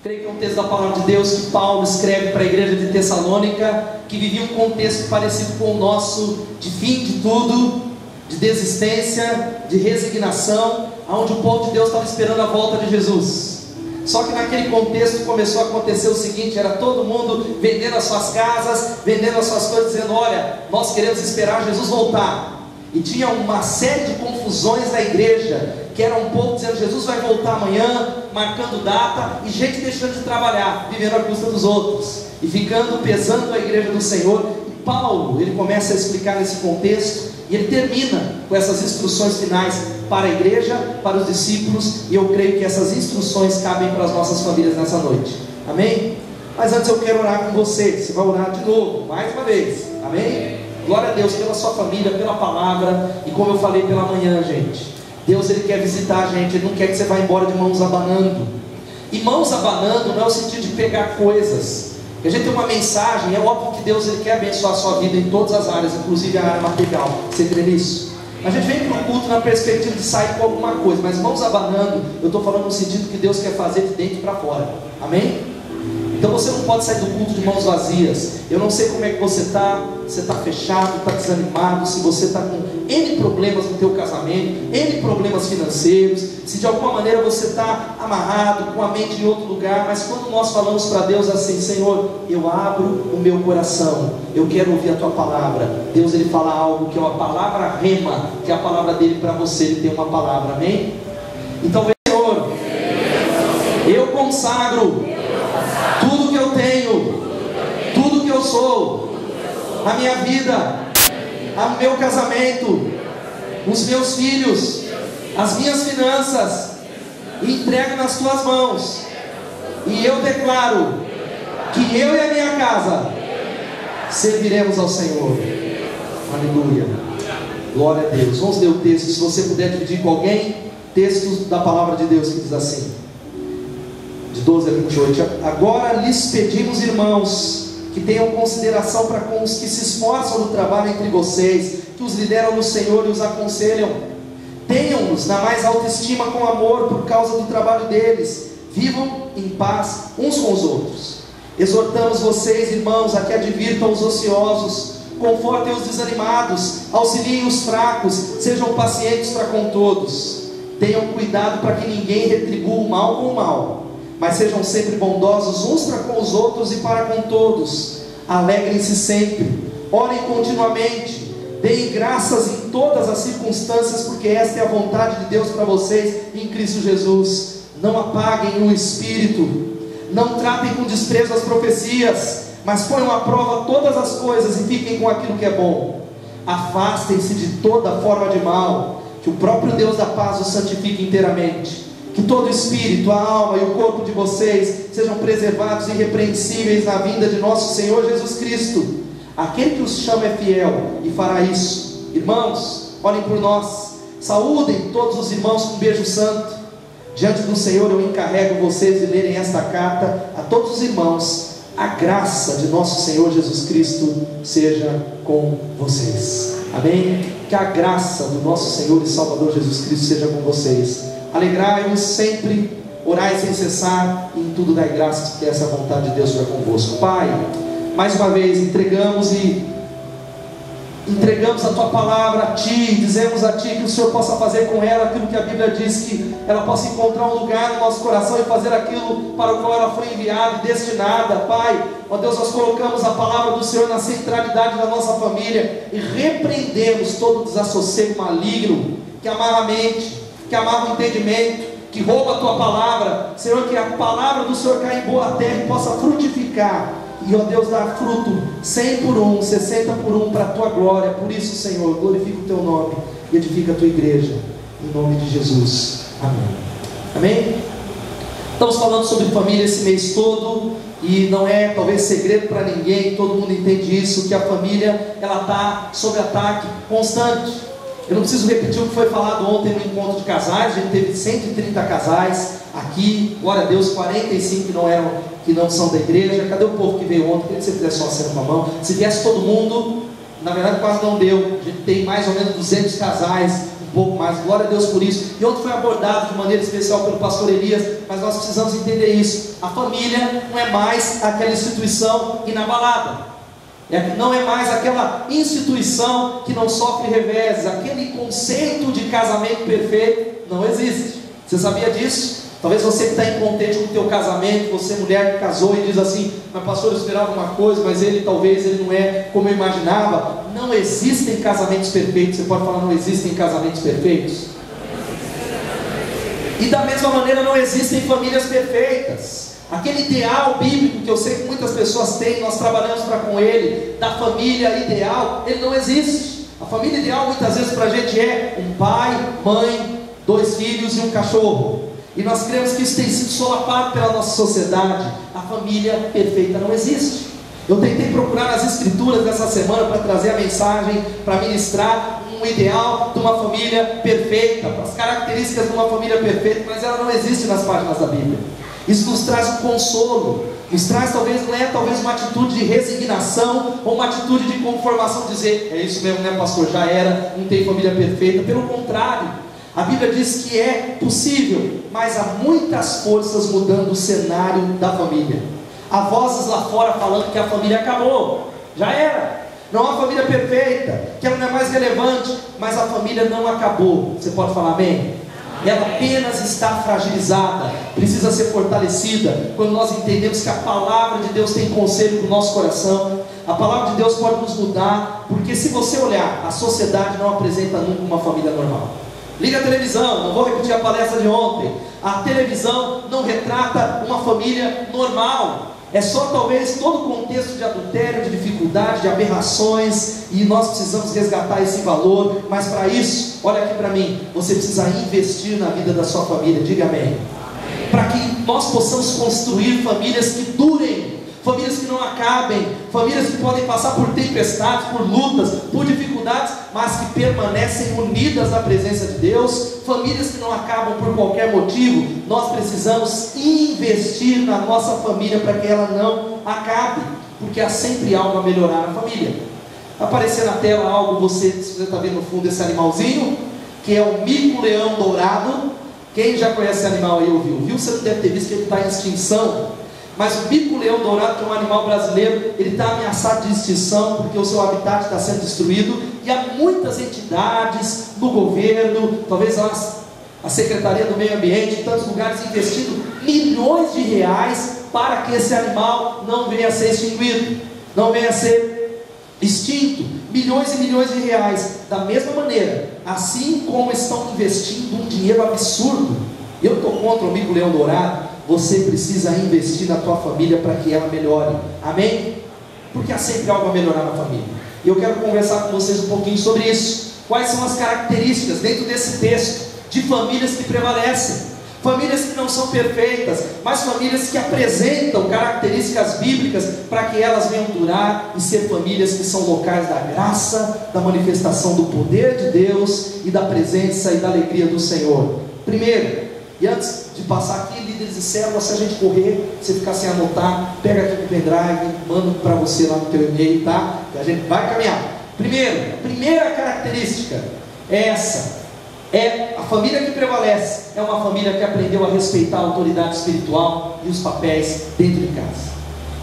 Creio que é um texto da palavra de Deus que Paulo escreve para a igreja de Tessalônica, que vivia um contexto parecido com o nosso, de fim de tudo, de desistência, de resignação, onde o povo de Deus estava esperando a volta de Jesus. Só que naquele contexto começou a acontecer o seguinte: era todo mundo vendendo as suas casas, vendendo as suas coisas, dizendo: olha, nós queremos esperar Jesus voltar. E tinha uma série de confusões na igreja, que era um povo dizendo: Jesus vai voltar amanhã, marcando data, e gente deixando de trabalhar, vivendo à custa dos outros, e ficando pesando a igreja do Senhor. E Paulo, ele começa a explicar nesse contexto, e ele termina com essas instruções finais para a igreja, para os discípulos, e eu creio que essas instruções cabem para as nossas famílias nessa noite, amém? Mas antes eu quero orar com você. Você vai orar de novo, mais uma vez, amém? Glória a Deus pela sua família, pela palavra, e como eu falei pela manhã, gente, Deus, ele quer visitar a gente, ele não quer que você vá embora de mãos abanando. E mãos abanando não é o sentido de pegar coisas. A gente tem uma mensagem, é óbvio que Deus, ele quer abençoar a sua vida em todas as áreas, inclusive a área material. Você crê nisso? A gente vem para o culto na perspectiva de sair com alguma coisa, mas mãos abanando, eu estou falando no sentido que Deus quer fazer de dentro para fora, amém? Então você não pode sair do culto de mãos vazias. Eu não sei como é que você está fechado, está desanimado, se você está com N problemas no teu casamento, N problemas financeiros, se de alguma maneira você está amarrado, com a mente em outro lugar. Mas quando nós falamos para Deus assim: Senhor, eu abro o meu coração, eu quero ouvir a tua palavra. Deus, ele fala algo que é uma palavra rema, que é a palavra dele para você. Ele tem uma palavra, amém? Então, Senhor, eu consagro tudo que eu tenho, tudo que eu sou, a minha vida, o meu casamento, os meus filhos, as minhas finanças, e entrego nas tuas mãos. E eu declaro que eu e a minha casa serviremos ao Senhor. Aleluia, glória a Deus. Vamos ler o texto, se você puder dividir com alguém. Texto da palavra de Deus que diz assim, de 12 a 28. Agora lhes pedimos, irmãos, que tenham consideração para com os que se esforçam no trabalho entre vocês, que os lideram no Senhor e os aconselham. Tenham-nos na mais alta estima com amor por causa do trabalho deles. Vivam em paz uns com os outros. Exortamos vocês, irmãos, a que advirtam os ociosos, confortem os desanimados, auxiliem os fracos, sejam pacientes para com todos. Tenham cuidado para que ninguém retribua o mal com o mal, mas sejam sempre bondosos uns para com os outros e para com todos. Alegrem-se sempre, orem continuamente, deem graças em todas as circunstâncias, porque esta é a vontade de Deus para vocês em Cristo Jesus. Não apaguem o Espírito, não tratem com desprezo as profecias, mas ponham à prova todas as coisas e fiquem com aquilo que é bom. Afastem-se de toda forma de mal, que o próprio Deus da paz os santifique inteiramente. Que todo o espírito, a alma e o corpo de vocês sejam preservados irrepreensíveis na vinda de nosso Senhor Jesus Cristo. Aquele que os chama é fiel e fará isso. Irmãos, orem por nós, saúdem todos os irmãos com um beijo santo. Diante do Senhor eu encarrego vocês de lerem esta carta a todos os irmãos. A graça de nosso Senhor Jesus Cristo seja com vocês, amém? Que a graça do nosso Senhor e Salvador Jesus Cristo seja com vocês. Alegrai-vos sempre, orai sem cessar, e em tudo dai graças, porque essa é a vontade de Deus seja convosco. Pai, mais uma vez entregamos a tua palavra a ti, dizemos a ti que o Senhor possa fazer com ela aquilo que a Bíblia diz, que ela possa encontrar um lugar no nosso coração e fazer aquilo para o qual ela foi enviada e destinada. Pai, ó Deus, nós colocamos a palavra do Senhor na centralidade da nossa família e repreendemos todo desassossego maligno que amarra a mente, que amarra o entendimento, que rouba a tua palavra. Senhor, que a palavra do Senhor caia em boa terra e possa frutificar, e ó Deus, dar fruto 100 por 1, 60 por 1 para a tua glória. Por isso, Senhor, glorifica o teu nome e edifica a tua igreja, em nome de Jesus, amém. Amém? Estamos falando sobre família esse mês todo, e não é talvez segredo para ninguém, todo mundo entende isso, que a família, ela está sob ataque constante. Eu não preciso repetir o que foi falado ontem no encontro de casais. A gente teve 130 casais aqui, glória a Deus, 45 que não são da igreja. Cadê o povo que veio ontem? Queria que você fizesse só aceno com a mão. Se viesse todo mundo, na verdade quase não deu. A gente tem mais ou menos 200 casais, um um pouco mais, glória a Deus por isso. E ontem foi abordado de maneira especial pelo pastor Elias, mas nós precisamos entender isso. A família não é mais aquela instituição inabalada, não é mais aquela instituição que não sofre reveses. Aquele conceito de casamento perfeito não existe. Você sabia disso? Talvez você que está incontente com o teu casamento, você mulher que casou e diz assim: mas pastor, eu esperava uma coisa, mas talvez ele não é como eu imaginava. Não existem casamentos perfeitos. Você pode falar: não existem casamentos perfeitos? E da mesma maneira não existem famílias perfeitas. Aquele ideal bíblico que eu sei que muitas pessoas têm, nós trabalhamos para com ele, da família ideal, ele não existe. A família ideal muitas vezes para a gente é um pai, mãe, 2 filhos e um cachorro. E nós cremos que isso tem sido solapado pela nossa sociedade. A família perfeita não existe. Eu tentei procurar nas escrituras dessa semana para trazer a mensagem, para ministrar um ideal de uma família perfeita, as características de uma família perfeita, mas ela não existe nas páginas da Bíblia. Isso nos traz um consolo, nos traz talvez uma atitude de resignação, ou uma atitude de conformação, dizer: é isso mesmo, né, pastor, já era, não tem família perfeita. Pelo contrário, a Bíblia diz que é possível, mas há muitas forças mudando o cenário da família. Há vozes lá fora falando que a família acabou, já era, não há família perfeita, que ela não é mais relevante, mas a família não acabou. Você pode falar amém? Ela apenas está fragilizada, precisa ser fortalecida. Quando nós entendemos que a palavra de Deus tem conselho para o nosso coração, a palavra de Deus pode nos mudar. Porque se você olhar, a sociedade não apresenta nunca uma família normal. Liga a televisão, não vou repetir a palestra de ontem. A televisão não retrata uma família normal. É só talvez todo o contexto de adultério, de dificuldade, de aberrações, e nós precisamos resgatar esse valor. Mas para isso, olha aqui para mim, você precisa investir na vida da sua família. Diga amém. Para que nós possamos construir famílias que durem, famílias que não acabem, famílias que podem passar por tempestades, por lutas, por dificuldades, mas que permanecem unidas na presença de Deus, famílias que não acabam por qualquer motivo. Nós precisamos investir na nossa família para que ela não acabe, porque há sempre algo a melhorar na família. Aparecer na tela algo, você está vendo no fundo esse animalzinho, que é o mico-leão dourado. Quem já conhece esse animal aí ouviu? Você não deve ter visto que ele está em extinção. Mas o mico-leão dourado, que é um animal brasileiro, ele está ameaçado de extinção, porque o seu habitat está sendo destruído. E há muitas entidades no governo, talvez a Secretaria do Meio Ambiente, em tantos lugares, investindo milhões de reais para que esse animal não venha a ser extinguido, não venha a ser extinto. Milhões e milhões de reais. Da mesma maneira, assim como estão investindo um dinheiro absurdo, eu estou contra o mico-leão dourado, você precisa investir na tua família para que ela melhore. Amém? Porque há sempre algo a melhorar na família. E eu quero conversar com vocês um pouquinho sobre isso. Quais são as características dentro desse texto de famílias que prevalecem? Famílias que não são perfeitas, mas famílias que apresentam características bíblicas para que elas venham durar e ser famílias que são locais da graça, da manifestação do poder de Deus e da presença e da alegria do Senhor. Primeiro, e antes de passar aqui, líderes de célula, se a gente correr, você ficar sem anotar, pega aqui no pendrive, manda para você lá no teu e-mail, tá? Que a gente vai caminhar. Primeira característica é essa. É a família que prevalece, é uma família que aprendeu a respeitar a autoridade espiritual e os papéis dentro de casa.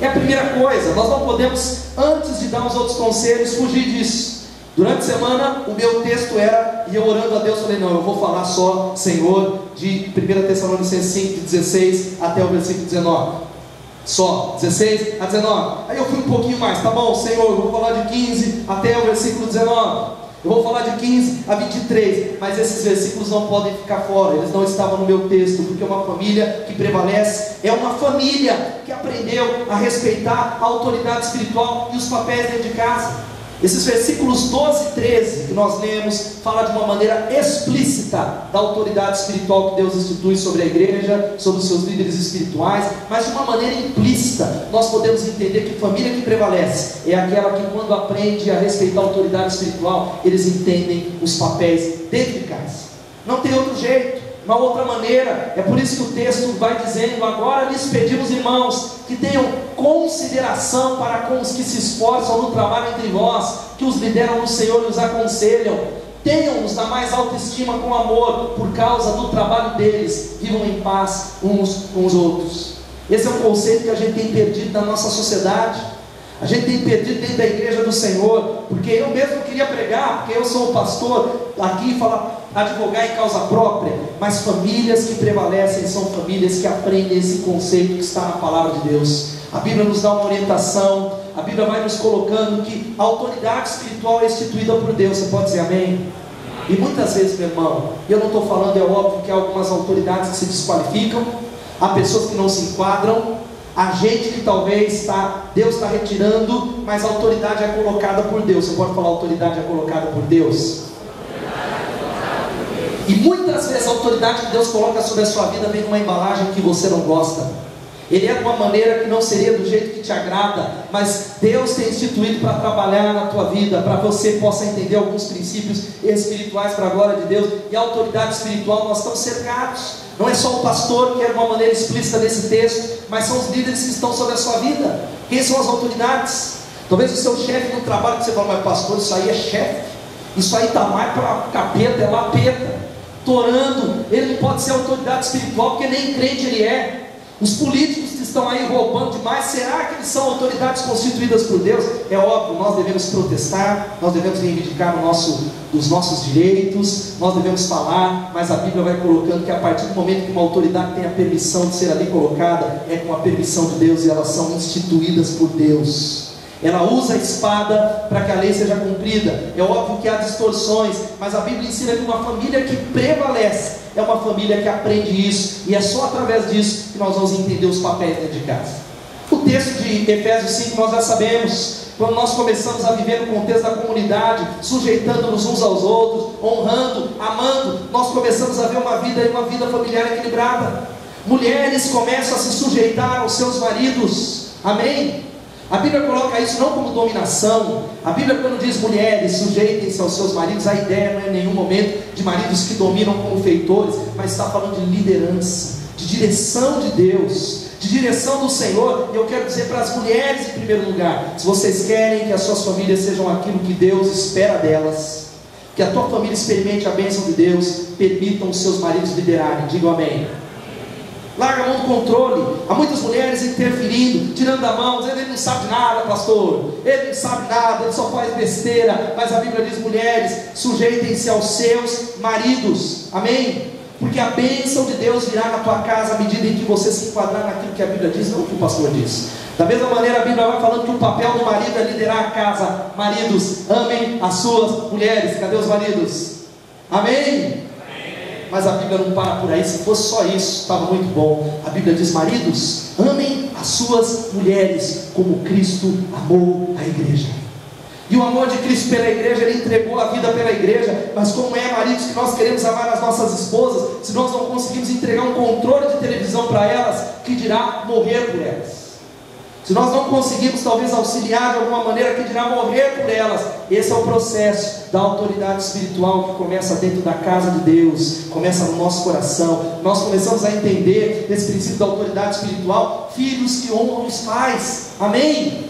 É a primeira coisa. Nós não podemos, antes de dar os outros conselhos, fugir disso. Durante a semana, o meu texto era, e eu orando a Deus, falei: não, eu vou falar só, Senhor, de 1 Tessalonicenses 5, de 16 até o versículo 19. Só, 16 a 19. Aí eu fui um pouquinho mais, tá bom, Senhor, eu vou falar de 15 até o versículo 19. Eu vou falar de 15 a 23, mas esses versículos não podem ficar fora, eles não estavam no meu texto, porque uma família que prevalece é uma família que aprendeu a respeitar a autoridade espiritual e os papéis dentro de casa. Esses versículos 12 e 13 que nós lemos, fala de uma maneira explícita da autoridade espiritual que Deus institui sobre a igreja, sobre os seus líderes espirituais, mas de uma maneira implícita. Nós podemos entender que família que prevalece é aquela que, quando aprende a respeitar a autoridade espiritual, eles entendem os papéis dentro de casa. Não tem outro jeito, uma outra maneira. É por isso que o texto vai dizendo: agora lhes pedimos, irmãos, que tenham consideração para com os que se esforçam no trabalho entre vós, que os lideram no Senhor e os aconselham. tenham-nos na mais alta estima com amor, por causa do trabalho deles, vivam em paz uns com os outros. Esse é um conceito que a gente tem perdido na nossa sociedade, a gente tem perdido dentro da igreja do Senhor, porque eu mesmo queria pregar, porque eu sou um pastor aqui e falar, advogar em causa própria, mas famílias que prevalecem são famílias que aprendem esse conceito que está na palavra de Deus. A Bíblia nos dá uma orientação, a Bíblia vai nos colocando que a autoridade espiritual é instituída por Deus. Você pode dizer amém? E muitas vezes, meu irmão, eu não estou falando, é óbvio que há algumas autoridades que se desqualificam, há pessoas que não se enquadram, há gente que talvez Deus está retirando, mas a autoridade é colocada por Deus. Você pode falar, a autoridade é colocada por Deus? E muitas vezes a autoridade que Deus coloca sobre a sua vida vem numa embalagem que você não gosta. Ele é de uma maneira que não seria do jeito que te agrada, mas Deus tem instituído para trabalhar na tua vida, para você possa entender alguns princípios espirituais para a glória de Deus. E a autoridade espiritual, nós estamos cercados. Não é só o pastor que é de uma maneira explícita nesse texto, mas são os líderes que estão sobre a sua vida. Quem são as autoridades? Talvez o seu chefe no trabalho, que você fala, mas pastor, isso aí é chefe, isso aí está mais para capeta, é lapeta, torando. Ele não pode ser autoridade espiritual, porque nem crente ele é. Os políticos que estão aí roubando demais, será que eles são autoridades constituídas por Deus? É óbvio, nós devemos protestar, nós devemos reivindicar os nossos direitos, nós devemos falar, mas a Bíblia vai colocando que a partir do momento que uma autoridade tem a permissão de ser ali colocada, é com a permissão de Deus, e elas são instituídas por Deus. Ela usa a espada para que a lei seja cumprida. É óbvio que há distorções, mas a Bíblia ensina que uma família que prevalece é uma família que aprende isso, e é só através disso que nós vamos entender os papéis dentro de casa. O texto de Efésios 5 nós já sabemos. Quando nós começamos a viver no contexto da comunidade, sujeitando-nos uns aos outros, honrando, amando, nós começamos a ver uma vida familiar equilibrada. Mulheres começam a se sujeitar aos seus maridos, amém? A Bíblia coloca isso não como dominação. A Bíblia, quando diz mulheres, sujeitem-se aos seus maridos, a ideia não é em nenhum momento de maridos que dominam como feitores, mas está falando de liderança, de direção de Deus, de direção do Senhor. E eu quero dizer para as mulheres em primeiro lugar, se vocês querem que as suas famílias sejam aquilo que Deus espera delas, que a tua família experimente a bênção de Deus, permitam os seus maridos liderarem. Digam amém. Larga a mão do controle. Há muitas mulheres interferindo, tirando a mão, dizendo, ele não sabe nada, pastor, ele não sabe nada, ele só faz besteira. Mas a Bíblia diz, mulheres, sujeitem-se aos seus maridos, amém? Porque a bênção de Deus virá na tua casa à medida em que você se enquadrar naquilo que a Bíblia diz, não o que o pastor diz. Da mesma maneira, a Bíblia vai falando que o papel do marido é liderar a casa. Maridos, amem as suas mulheres. Cadê os maridos? Amém? Mas a Bíblia não para por aí. Se fosse só isso, estava muito bom. A Bíblia diz, maridos, amem as suas mulheres como Cristo amou a igreja. E o amor de Cristo pela igreja, Ele entregou a vida pela igreja. Mas como é, maridos, que nós queremos amar as nossas esposas, se nós não conseguimos entregar um controle de televisão para elas, que dirá morrer por elas? Se nós não conseguimos talvez auxiliar de alguma maneira, que dirá morrer por elas? Esse é o processo da autoridade espiritual que começa dentro da casa de Deus, começa no nosso coração. Nós começamos a entender esse princípio da autoridade espiritual. Filhos que honram os pais, amém?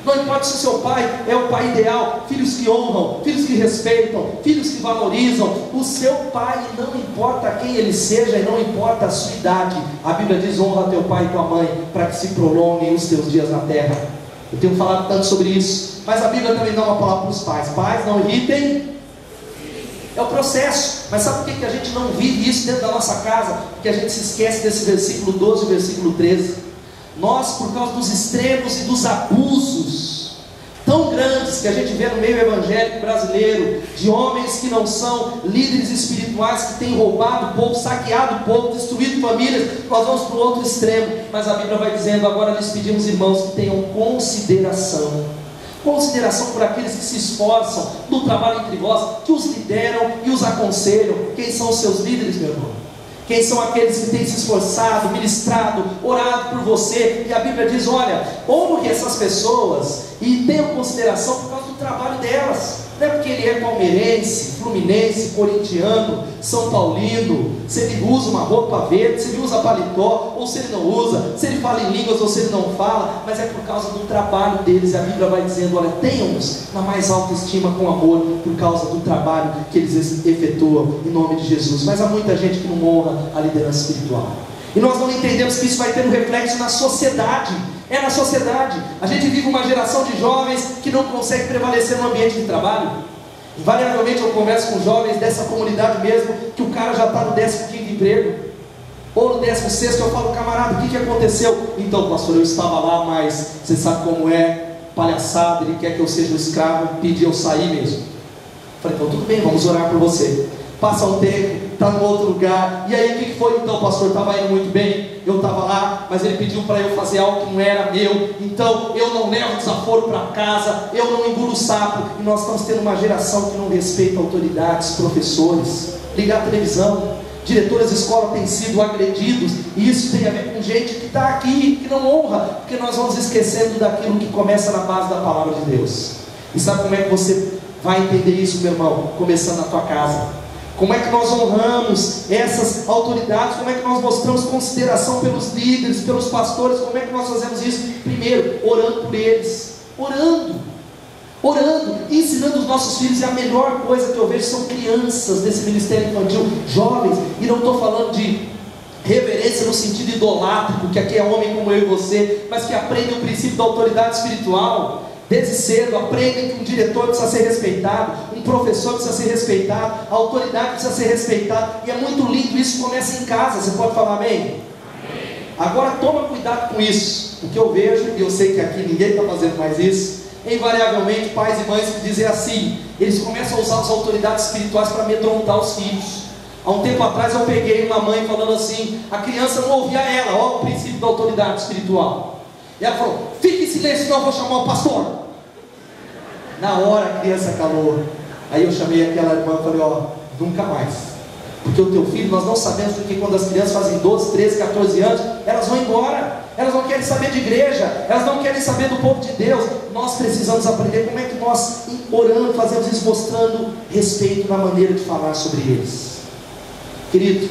Não importa se o seu pai é o pai ideal, filhos que honram, filhos que respeitam, filhos que valorizam o seu pai, não importa quem ele seja e não importa a sua idade. A Bíblia diz, honra teu pai e tua mãe, para que se prolonguem os teus dias na terra. Eu tenho falado tanto sobre isso, mas a Bíblia também dá uma palavra para os pais. Pais, não irritem. É o processo. Mas sabe por que a gente não vive isso dentro da nossa casa? Porque a gente se esquece desse versículo 12 e versículo 13. Nós, por causa dos extremos e dos abusos tão grandes que a gente vê no meio evangélico brasileiro, de homens que não são líderes espirituais, que têm roubado o povo, saqueado o povo, destruído famílias, nós vamos para o outro extremo. Mas a Bíblia vai dizendo, agora lhes pedimos, irmãos, que tenham consideração por aqueles que se esforçam no trabalho entre vós, que os lideram e os aconselham. Quem são os seus líderes, meu irmão? Quem são aqueles que têm se esforçado, ministrado, orado por você? E a Bíblia diz, olha, honre essas pessoas e tenham consideração por causa do trabalho delas. Não é porque ele é palmeirense, fluminense, corintiano, são paulino, se ele usa uma roupa verde, se ele usa paletó, ou se ele não usa, se ele fala em línguas ou se ele não fala, mas é por causa do trabalho deles. E a Bíblia vai dizendo: olha, tenham-nos na mais alta estima com amor, por causa do trabalho que eles efetuam, em nome de Jesus. Mas há muita gente que não honra a liderança espiritual, e nós não entendemos que isso vai ter um reflexo na sociedade. É na sociedade. A gente vive uma geração de jovens que não consegue prevalecer no ambiente de trabalho. Invariavelmente eu converso com jovens dessa comunidade mesmo, que o cara já está no 15º emprego, ou no 16º. Eu falo: camarada, o que aconteceu? Então, pastor, eu estava lá, mas você sabe como é, palhaçada, ele quer que eu seja um escravo, pedi eu sair mesmo. Falei: então tudo bem, vamos orar por você. Passa um tempo, está em outro lugar, e aí o que foi então, pastor? Estava indo muito bem, eu estava lá, mas ele pediu para eu fazer algo que não era meu, então eu não levo desaforo para casa, eu não engulo sapo. E nós estamos tendo uma geração que não respeita autoridades, professores. Ligar a televisão, diretores de escola têm sido agredidos, e isso tem a ver com gente que está aqui, que não honra, porque nós vamos esquecendo daquilo que começa na base da palavra de Deus. E sabe como é que você vai entender isso, meu irmão? Começando na tua casa. Como é que nós honramos essas autoridades? Como é que nós mostramos consideração pelos líderes, pelos pastores? Como é que nós fazemos isso? Primeiro, orando por eles, orando, ensinando os nossos filhos. E a melhor coisa que eu vejo são crianças desse ministério infantil, jovens, e não estou falando de reverência no sentido idolátrico, que aqui é homem como eu e você, mas que aprendem o princípio da autoridade espiritual. Desde cedo aprendem que um diretor precisa ser respeitado, um professor precisa ser respeitado, a autoridade precisa ser respeitada. E é muito lindo, isso começa em casa. Você pode falar amém? Amém. Agora toma cuidado com isso, porque eu vejo, e eu sei que aqui ninguém está fazendo mais isso, invariavelmente pais e mães que dizem assim, eles começam a usar as autoridades espirituais para amedrontar os filhos. Há um tempo atrás eu peguei uma mãe falando assim, a criança não ouvia ela, olha o princípio da autoridade espiritual. E ela falou: fique em silêncio, senão eu vou chamar o pastor. Na hora a criança calou. Aí eu chamei aquela irmã e falei: ó, nunca mais. Porque o teu filho, nós não sabemos, porque quando as crianças fazem 12, 13, 14 anos, elas vão embora. Elas não querem saber de igreja, elas não querem saber do povo de Deus. Nós precisamos aprender como é que nós, orando, fazemos isso, mostrando respeito na maneira de falar sobre eles. Querido,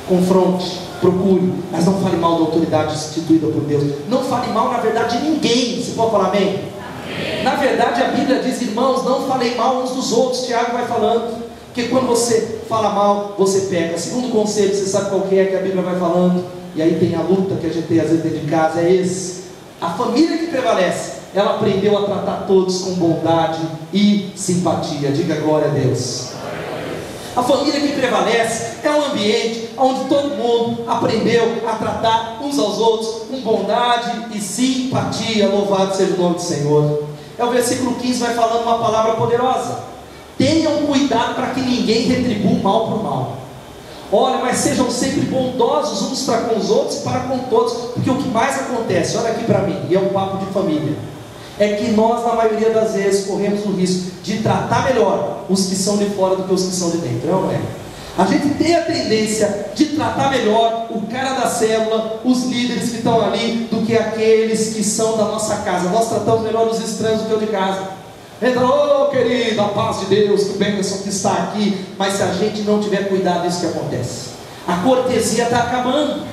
confronte, procure, mas não fale mal da autoridade instituída por Deus. Não fale mal, na verdade, de ninguém. Você pode falar amém? Amém. Na verdade, a Bíblia diz: irmãos, não falei mal uns dos outros. Tiago vai falando, porque quando você fala mal, você peca. Segundo conselho, você sabe qual que é que a Bíblia vai falando? E aí tem a luta que a gente tem às vezes dentro de casa, é esse: a família que prevalece, ela aprendeu a tratar todos com bondade e simpatia. Diga glória a Deus. A família que prevalece é um ambiente onde todo mundo aprendeu a tratar uns aos outros com bondade e simpatia. Louvado seja o nome do Senhor. É o versículo 15, vai falando uma palavra poderosa: tenham cuidado para que ninguém retribua o mal por mal. Olha, mas sejam sempre bondosos uns para com os outros e para com todos. Porque o que mais acontece, olha aqui para mim, e é um papo de família, é que nós, na maioria das vezes, corremos o risco de tratar melhor os que são de fora do que os que são de dentro, não é? A gente tem a tendência de tratar melhor o cara da célula, os líderes que estão ali, do que aqueles que são da nossa casa. Nós tratamos melhor os estranhos do que o de casa. Entra: ô querido, a paz de Deus, que bênção que está aqui. Mas se a gente não tiver cuidado, isso que acontece. A cortesia está acabando.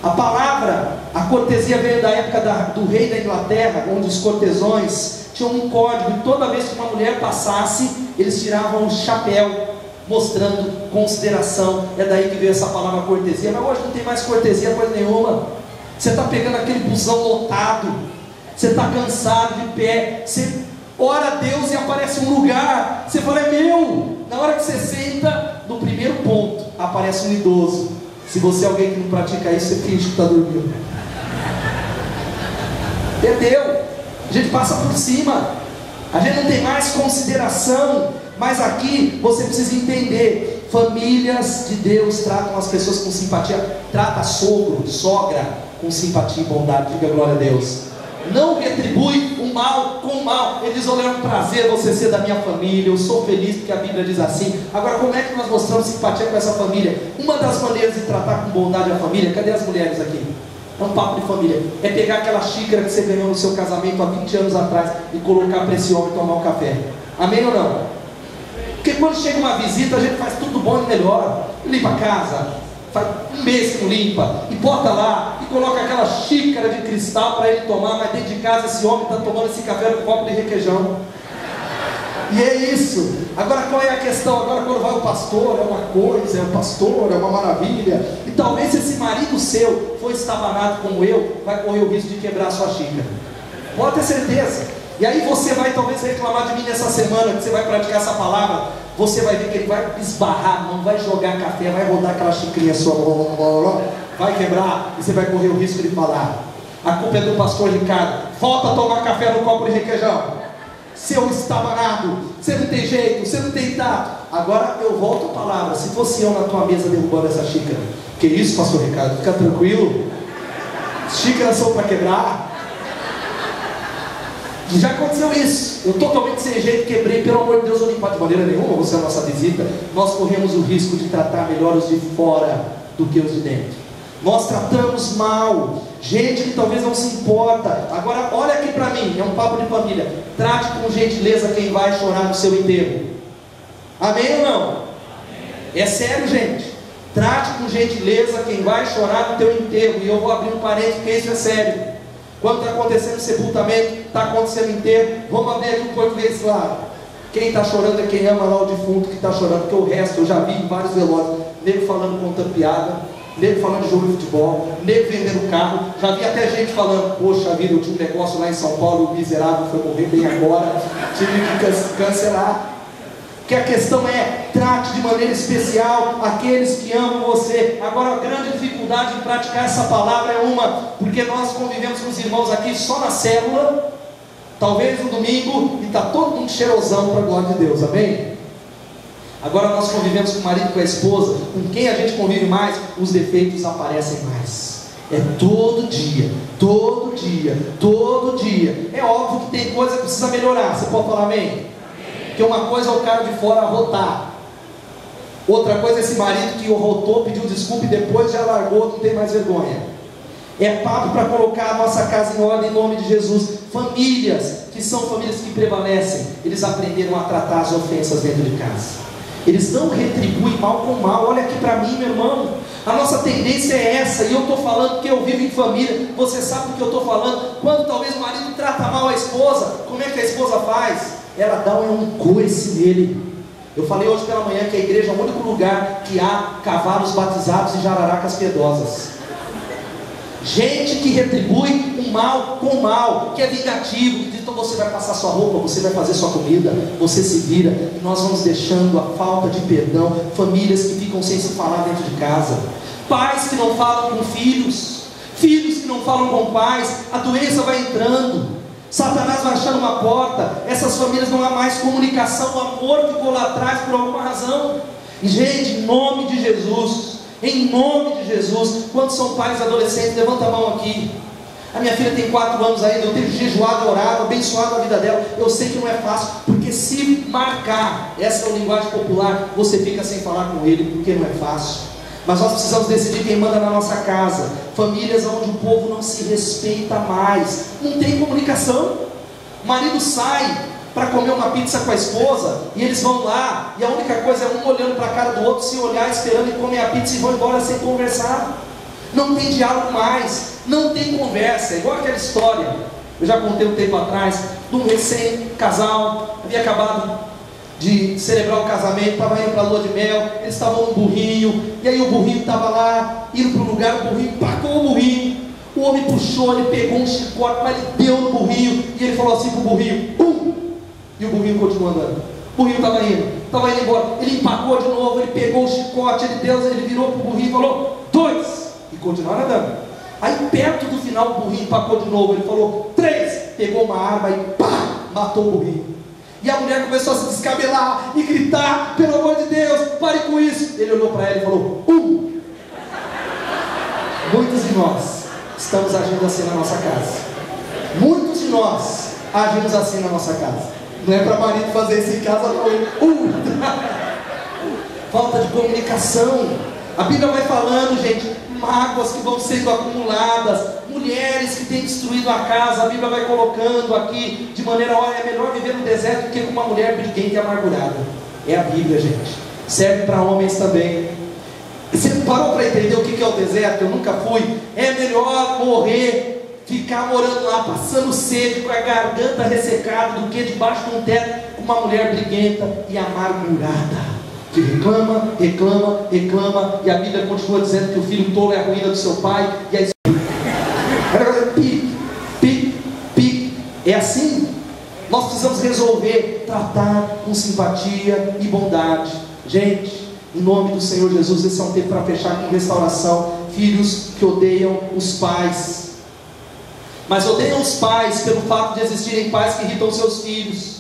A palavra, a cortesia veio da época do rei da Inglaterra, onde os cortesões tinham um código, e toda vez que uma mulher passasse, eles tiravam o chapéu, mostrando consideração. É daí que veio essa palavra cortesia. Mas hoje não tem mais cortesia coisa nenhuma. Você está pegando aquele busão lotado, você está cansado de pé, você ora a Deus e aparece um lugar, você fala: é meu. Na hora que você senta, no primeiro ponto, aparece um idoso. Se você é alguém que não pratica isso, você finge que está dormindo. Perdeu. A gente passa por cima, a gente não tem mais consideração. Mas aqui você precisa entender: famílias de Deus tratam as pessoas com simpatia. Trata sogro, sogra com simpatia e bondade. Diga glória a Deus. Não retribui o mal com o mal. Eles olham: é um prazer você ser da minha família, eu sou feliz porque a Bíblia diz assim. Agora, como é que nós mostramos simpatia com essa família? Uma das maneiras de tratar com bondade a família, cadê as mulheres aqui? É um papo de família, é pegar aquela xícara que você ganhou no seu casamento há 20 anos atrás e colocar para esse homem tomar um café. Amém ou não? Porque quando chega uma visita, a gente faz tudo bom e melhor. Limpa a casa, faz um mês que não limpa, e bota lá, e coloca aquela xícara de cristal para ele tomar, mas dentro de casa esse homem está tomando esse café no copo de requeijão. E é isso. Agora qual é a questão? Agora quando vai o pastor, é uma coisa, é o pastor, é uma maravilha. E talvez se esse marido seu for estabanado como eu, vai correr o risco de quebrar a sua xícara. Pode ter certeza. E aí você vai talvez reclamar de mim nessa semana, que você vai praticar essa palavra. Você vai ver que ele vai esbarrar, não vai jogar café, vai rodar aquela xicrinha sua, vai quebrar, e você vai correr o risco de falar: a culpa é do pastor Ricardo, volta a tomar café no copo de requeijão. Seu estabanado, você não tem jeito, você não tem tato. Agora eu volto a palavra: se fosse eu na tua mesa derrubando essa xícara, que isso, pastor Ricardo, fica tranquilo, xícaras são para quebrar. Já aconteceu isso, eu totalmente sem jeito quebrei, pelo amor de Deus, eu limpar de maneira nenhuma, você é a nossa visita. Nós corremos o risco de tratar melhor os de fora do que os de dentro. Nós tratamos mal gente que talvez não se importa. Agora olha aqui para mim, é um papo de família. Trate com gentileza quem vai chorar no seu enterro. Amém ou não? Amém. É sério, gente. Trate com gentileza quem vai chorar no teu enterro. E eu vou abrir um parênteses, porque isso é sério. Quando está acontecendo sepultamento, está acontecendo enterro, vamos abrir aqui um português claro. Quem está chorando é quem ama lá o defunto que está chorando, porque o resto eu já vi em vários velórios, nego falando, contando piada, nego falando de jogo de futebol, nego vendendo carro, já vi até gente falando: poxa vida, eu tinha um negócio lá em São Paulo, o miserável foi morrer bem agora, tive que cancelar. Que a questão é: trate de maneira especial aqueles que amam você. Agora a grande dificuldade em praticar essa palavra é porque nós convivemos com os irmãos aqui só na célula, talvez no domingo, e está todo mundo cheirosão para a glória de Deus, amém? Agora nós convivemos com o marido e com a esposa, com quem a gente convive mais, os defeitos aparecem mais. É todo dia, todo dia, todo dia. É óbvio que tem coisa que precisa melhorar, você pode falar amém? Porque uma coisa é o cara de fora arrotar, outra coisa é esse marido que arrotou, pediu desculpa e depois já largou, não tem mais vergonha. É papo para colocar a nossa casa em ordem em nome de Jesus. Famílias que são famílias que prevalecem, eles aprenderam a tratar as ofensas dentro de casa. Eles não retribuem mal com mal. Olha aqui para mim, meu irmão, a nossa tendência é essa. E eu estou falando porque eu vivo em família, você sabe do que eu estou falando. Quando talvez o marido trata mal a esposa, como é que a esposa faz? Ela dá um coice nele. Eu falei hoje pela manhã que a igreja é o único lugar que há cavalos batizados e jararacas piedosas. Gente que retribui o mal com o mal, que é vingativo, que diz: então você vai passar sua roupa, você vai fazer sua comida, você se vira. E nós vamos deixando a falta de perdão, famílias que ficam sem se falar dentro de casa, pais que não falam com filhos, filhos que não falam com pais. A doença vai entrando, Satanás vai achando uma porta, essas famílias não há mais comunicação, o amor ficou lá atrás por alguma razão. E gente, em nome de Jesus, em nome de Jesus, quantos são pais adolescentes? Levanta a mão aqui. A minha filha tem 4 anos ainda, eu tenho jejuado, orado, abençoado a vida dela. Eu sei que não é fácil, porque se marcar, essa é a linguagem popular, você fica sem falar com ele, porque não é fácil. Mas nós precisamos decidir quem manda na nossa casa. Famílias onde o povo não se respeita mais, não tem comunicação. O marido sai para comer uma pizza com a esposa, e eles vão lá, e a única coisa é um olhando para a cara do outro, se olhar, esperando e comer a pizza, e vão embora sem conversar. Não tem diálogo mais, não tem conversa. É igual aquela história, eu já contei um tempo atrás, de um recém-casal, havia acabado de celebrar o casamento, estava indo para a lua de mel, eles estavam no burrinho, e aí o burrinho estava lá, indo para o lugar, o burrinho empacou o burrinho, o homem puxou, ele pegou um chicote, mas ele deu no burrinho, e ele falou assim para o burrinho: pum! E o burrinho continuou andando. O burrinho estava indo embora, ele empacou de novo, ele pegou o chicote, ele virou para o burrinho e falou: 2! E continuaram andando. Aí perto do final o burrinho empacou de novo, ele falou: 3! Pegou uma arma e pá! Matou o burrinho. E a mulher começou a se descabelar e gritar: pelo amor de Deus, pare com isso. Ele olhou para ela e falou: 1. Muitos de nós estamos agindo assim na nossa casa. Muitos de nós agimos assim na nossa casa. Não é para marido fazer isso em casa, não. Falta de comunicação. A Bíblia vai falando, gente, mágoas que vão sendo acumuladas, mulheres que têm destruído a casa. A Bíblia vai colocando aqui de maneira: olha, é melhor viver no deserto do que com uma mulher briguenta e amargurada. É a Bíblia, gente. Serve para homens também. Você parou para entender o que é o deserto? Eu nunca fui. É melhor morrer, ficar morando lá, passando sede, com a garganta ressecada, do que debaixo de um teto com uma mulher briguenta e amargurada, que reclama, reclama, reclama, e a Bíblia continua dizendo que o filho tolo é a ruína do seu pai, e a pique, pique, pique. É assim. Nós precisamos resolver, tratar com simpatia e bondade. Gente, em nome do Senhor Jesus, esse é um tempo para fechar com restauração. Filhos que odeiam os pais, mas odeiam os pais pelo fato de existirem pais que irritam seus filhos.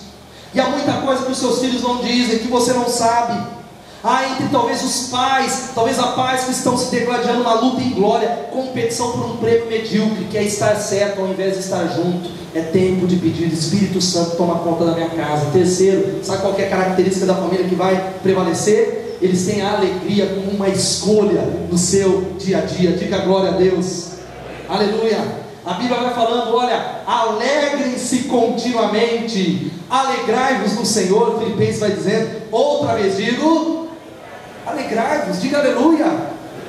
E há muita coisa que os seus filhos não dizem, que você não sabe. Há entre talvez os pais, talvez há pais que estão se degladiando na luta em glória, competição por um prêmio medíocre, que é estar certo ao invés de estar junto. É tempo de pedir: Espírito Santo, toma conta da minha casa. Terceiro, sabe qual que é a característica da família que vai prevalecer? Eles têm a alegria como uma escolha no seu dia a dia. Diga glória a Deus. Aleluia. A Bíblia vai falando: olha, alegrem-se continuamente, alegrai-vos no Senhor. Filipenses vai dizendo, outra vez digo, alegrai-vos. Diga aleluia.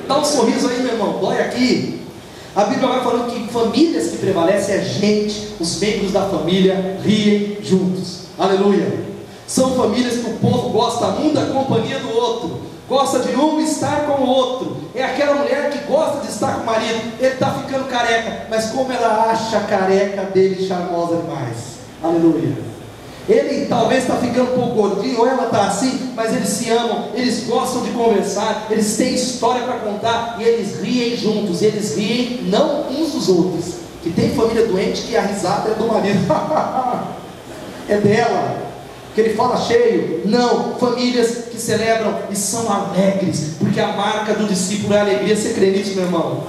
Dá um sorriso aí, meu irmão, dói aqui. A Bíblia vai falando que famílias que prevalecem, a gente, os membros da família, riem juntos. Aleluia. São famílias que o povo gosta um da companhia do outro, gosta de um estar com o outro. É aquela mulher que gosta de estar com o marido. Ele está ficando careca, mas como ela acha a careca dele charmosa demais. Aleluia. Ele talvez está ficando um pouco gordinho, ou ela está assim, mas eles se amam, eles gostam de conversar, eles têm história para contar, e eles riem juntos. Eles riem não uns dos outros. Que tem família doente que a risada é do marido é dela, que ele fala cheio. Não, famílias que celebram e são alegres, porque a marca do discípulo é a alegria. Você crê nisso, meu irmão?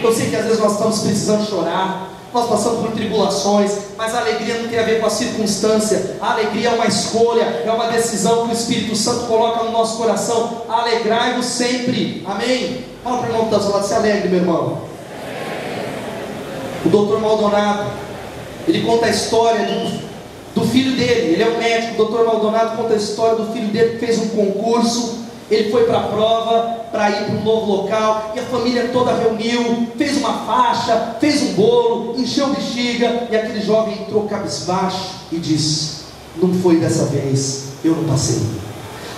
Eu sei que às vezes nós estamos precisando chorar, nós passamos por tribulações, mas a alegria não tem a ver com a circunstância. A alegria é uma escolha, é uma decisão que o Espírito Santo coloca no nosso coração. Alegrai-vos sempre, amém? Fala para o irmão que está do seu lado: se alegre, meu irmão. O Dr. Maldonado, ele conta a história do filho dele. Ele é um médico. O Dr. Maldonado conta a história do filho dele que fez um concurso. Ele foi para a prova, para ir para um novo local, e a família toda reuniu, fez uma faixa, fez um bolo, encheu bexiga, e aquele jovem entrou cabisbaixo e disse: não foi dessa vez, eu não passei.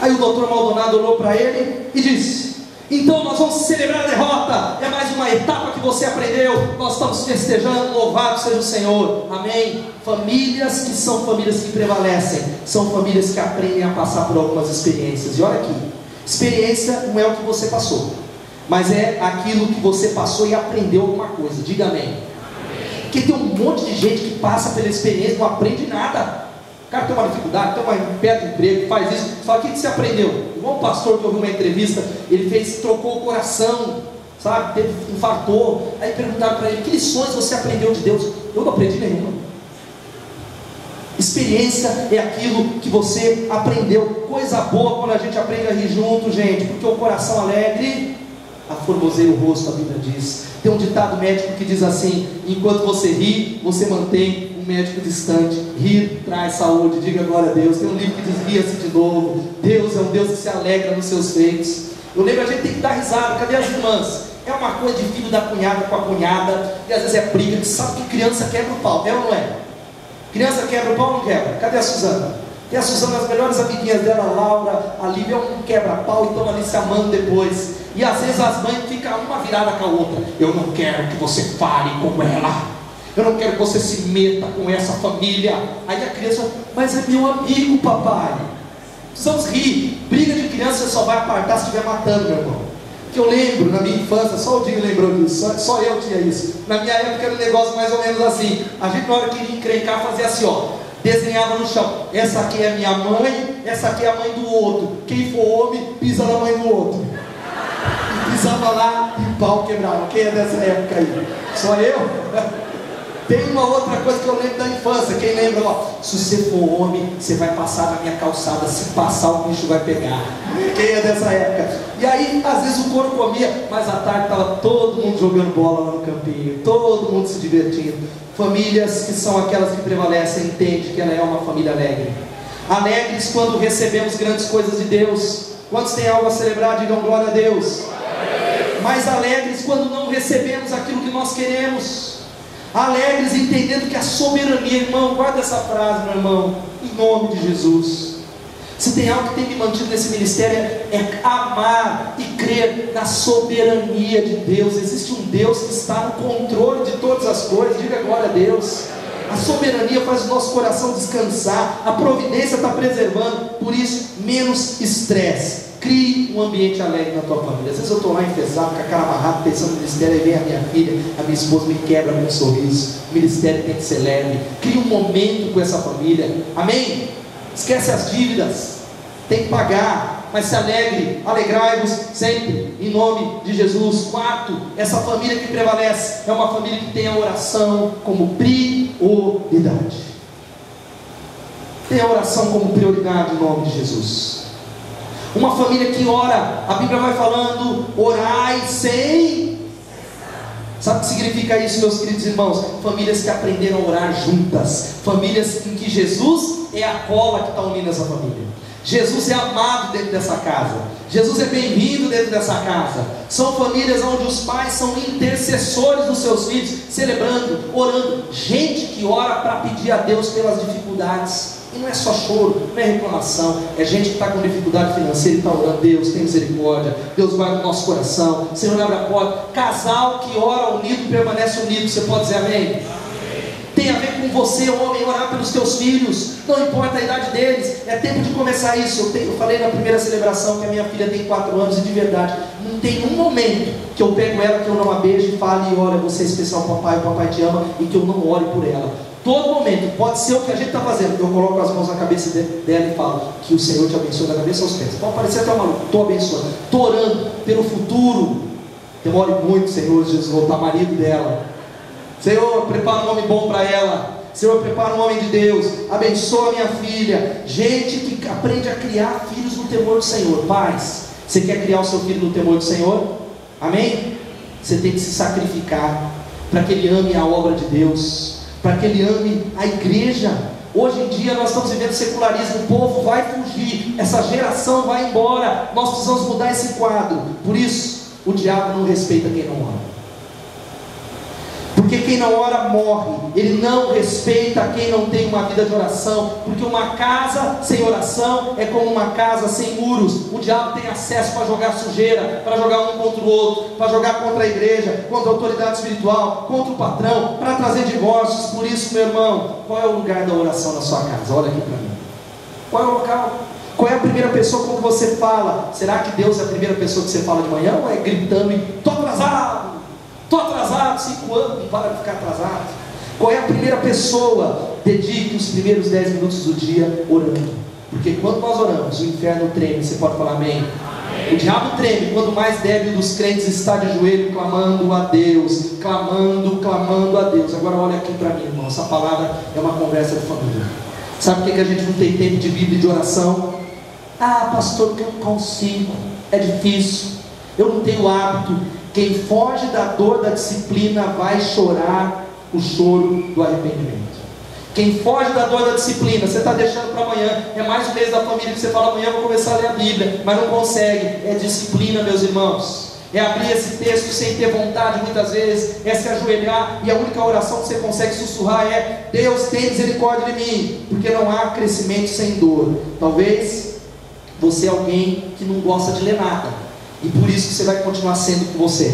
Aí o Dr. Maldonado olhou para ele e disse: então nós vamos celebrar a derrota, é mais uma etapa que você aprendeu, nós estamos festejando, louvado seja o Senhor, amém? Famílias que são famílias que prevalecem, são famílias que aprendem a passar por algumas experiências. E olha aqui, experiência não é o que você passou, mas é aquilo que você passou e aprendeu alguma coisa. Diga amém. Porque tem um monte de gente que passa pela experiência e não aprende nada. O cara tem uma dificuldade, perde emprego, faz isso, fala: o que você aprendeu? Igual um pastor que eu vi uma entrevista, ele trocou o coração, sabe, infartou. Aí perguntaram para ele: que lições você aprendeu de Deus? Eu não aprendi nenhuma. Experiência é aquilo que você aprendeu. Coisa boa quando a gente aprende a rir junto, gente, porque o coração alegre aformoseia o rosto, a Bíblia diz. Tem um ditado médico que diz assim: enquanto você ri, você mantém um médico distante. Rir traz saúde. Diga glória a Deus. Tem um livro que diz: ria-se de novo. Deus é um Deus que se alegra nos seus feitos. Eu lembro, a gente tem que dar risada. Cadê as irmãs? É uma coisa de filho da cunhada com a cunhada, e às vezes é briga, que sabe que criança quebra o pau, é ou não é? Criança quebra o pau ou não quebra? Cadê a Suzana? Tem a Suzana, as melhores amiguinhas dela, a Laura, a Lívia, um quebra-pau, e estão ali se amando depois. E às vezes as mães ficam uma virada com a outra: eu não quero que você fale com ela, eu não quero que você se meta com essa família. Aí a criança: mas é meu amigo, papai. Precisamos rir. Briga de criança você só vai apartar se estiver matando, meu irmão. Que eu lembro na minha infância, só o Dinho lembrou disso, só eu tinha isso. Na minha época era um negócio mais ou menos assim. A gente, na hora que iria encrencar, fazia assim, ó, desenhava no chão: essa aqui é minha mãe, essa aqui é a mãe do outro. Quem for homem, pisa na mãe do outro. E pisava lá e o pau quebrava. Quem é dessa época aí? Só eu? Tem uma outra coisa que eu lembro da infância. Quem lembra? Ó, se você for homem, você vai passar na minha calçada. Se passar, o bicho vai pegar. Quem é dessa época? E aí, às vezes o couro comia, mas à tarde estava todo mundo jogando bola lá no campinho, todo mundo se divertindo. Famílias que são aquelas que prevalecem, entende que ela é uma família alegre. Alegres quando recebemos grandes coisas de Deus. Quantos têm algo a celebrar? Digam glória a Deus. Mas alegres quando não recebemos aquilo que nós queremos. Alegres entendendo que a soberania, irmão, guarda essa frase, meu irmão, em nome de Jesus. Se tem algo que tem me mantido nesse ministério é amar e crer na soberania de Deus. Existe um Deus que está no controle de todas as coisas. Diga glória a Deus. A soberania faz o nosso coração descansar. A providência está preservando. Por isso, menos estresse. Crie um ambiente alegre na tua família. Às vezes eu estou lá enfesado, com a cara amarrada, pensando no ministério, e vem a minha filha, a minha esposa me quebra com um sorriso. O ministério tem que ser leve. Crie um momento com essa família. Amém? Esquece as dívidas. Tem que pagar, mas se alegre, alegrai-vos sempre, em nome de Jesus. Quarto, essa família que prevalece é uma família que tem a oração como prioridade. Tem a oração como prioridade em nome de Jesus. Uma família que ora, a Bíblia vai falando, orai sem... Sabe o que significa isso, meus queridos irmãos? Famílias que aprenderam a orar juntas. Famílias em que Jesus é a cola que está unindo essa família. Jesus é amado dentro dessa casa. Jesus é bem-vindo dentro dessa casa. São famílias onde os pais são intercessores dos seus filhos, celebrando, orando. Gente que ora para pedir a Deus pelas dificuldades. E não é só choro, não é reclamação. É gente que está com dificuldade financeira e está orando. Deus, tem misericórdia. Deus vai no nosso coração. Senhor, abre a porta. Casal que ora unido permanece unido. Você pode dizer amém? Tem a ver com você, homem, orar pelos teus filhos. Não importa a idade deles. É tempo de começar isso. Eu falei na primeira celebração que a minha filha tem 4 anos. E de verdade, não tem um momento que eu pego ela, que eu não a beijo e fale, olha, você é especial papai, o papai te ama, e que eu não ore por ela. Todo momento, pode ser o que a gente está fazendo. Eu coloco as mãos na cabeça dela e falo, que o Senhor te abençoe da cabeça aos pés. Pode parecer até maluco, estou abençoando, estou orando pelo futuro. Demore muito, Senhor Jesus, voltar marido dela. Senhor, prepara um homem bom para ela. Senhor, prepara um homem de Deus. Abençoa minha filha. Gente que aprende a criar filhos no temor do Senhor. Pais, você quer criar o seu filho no temor do Senhor? Amém? Você tem que se sacrificar para que ele ame a obra de Deus, para que ele ame a igreja. Hoje em dia nós estamos vivendo secularismo. O povo vai fugir, essa geração vai embora. Nós precisamos mudar esse quadro. Por isso, o diabo não respeita quem não ora. Porque quem não ora morre. Ele não respeita quem não tem uma vida de oração. Porque uma casa sem oração é como uma casa sem muros. O diabo tem acesso para jogar sujeira, para jogar um contra o outro, para jogar contra a igreja, contra a autoridade espiritual, contra o patrão, para trazer divórcios. Por isso, meu irmão, qual é o lugar da oração na sua casa? Olha aqui para mim. Qual é o local? Qual é a primeira pessoa com que você fala? Será que Deus é a primeira pessoa que você fala de manhã? Ou é gritando e estou atrasado? Estou atrasado, 5 anos, não para de ficar atrasado. Qual é a primeira pessoa? Dedique os primeiros 10 minutos do dia orando. Porque quando nós oramos, o inferno treme. Você pode falar amém? Amém. O diabo treme quando o mais débil dos crentes está de joelho, clamando a Deus. Clamando a Deus. Agora olha aqui para mim, irmão. Essa palavra é uma conversa de família. Sabe por que a gente não tem tempo de Bíblia e de oração? Ah, pastor, porque eu não consigo. É difícil. Eu não tenho hábito. Quem foge da dor da disciplina vai chorar o choro do arrependimento. Quem foge da dor da disciplina, você está deixando para amanhã. É mais um mês da família que você fala, amanhã eu vou começar a ler a Bíblia, mas não consegue. É disciplina, meus irmãos. É abrir esse texto sem ter vontade muitas vezes. É se ajoelhar e a única oração que você consegue sussurrar é: Deus, tem misericórdia de mim. Porque não há crescimento sem dor. Talvez você é alguém que não gosta de ler nada. E por isso que você vai continuar sendo o que você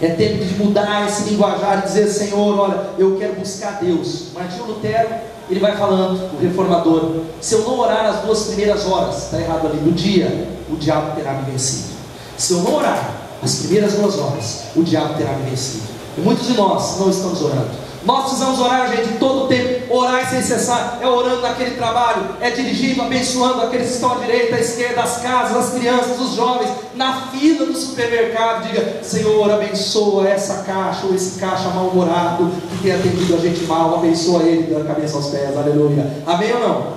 é. É tempo de mudar esse linguajar e dizer: Senhor, olha, eu quero buscar Deus. Martinho Lutero, ele vai falando, o reformador: se eu não orar as 2 primeiras horas, está errado ali, do dia, o diabo terá me vencido. Se eu não orar as primeiras 2 horas, o diabo terá me vencido. E muitos de nós não estamos orando. Nós precisamos orar, gente, todo o tempo. Orar sem cessar. É orando naquele trabalho, é dirigindo, abençoando aqueles que estão à direita, à esquerda, as casas, as crianças, os jovens, na fila do supermercado. Diga: Senhor, abençoa essa caixa ou esse caixa mal-humorado que tem atendido a gente mal. Abençoa ele da cabeça aos pés. Aleluia. Amém ou não?